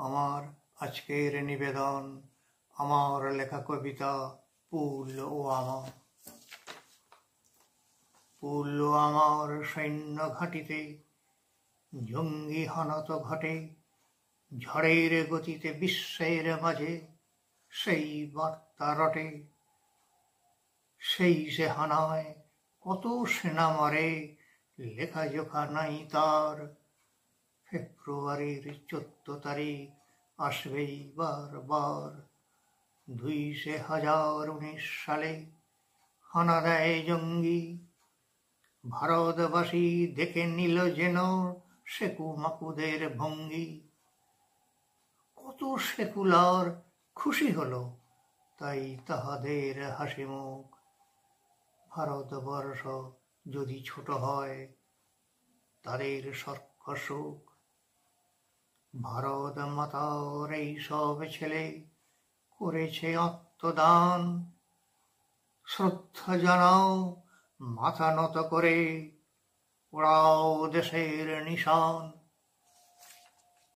আমার আজকের নিবেদন, আমার লেখা কবিতা পুলওয়ামা। পুলওয়ামার সৈন্য ঘাঁটিতে জঙ্গি হনত ঘটে, ঝড়ের গতিতে বিশ্বের মাঝে সেই বার্তা রটে। সেই সে হানায় কত সেনা মরে, লেখা জোখা নাই তার। ফেব্রুয়ারির 14 তারিখ আসবেই বারবার। 2019 সালে হানা দেয় জঙ্গি, ভারতবাসী দেখে নিল যেন সেকু মাকুদের ভঙ্গি। কত সেকুলার খুশি হলো, তাই তাহাদের হাসি মুখ। ভারতবর্ষ যদি ছোট হয়, তাদের স্বর্গ সুখ। ভারত মাতার এই সব ছেলে করেছে আত্মদান। শ্রদ্ধা জানাও মাথা নত করে, ওড়াও দেশের নিশান।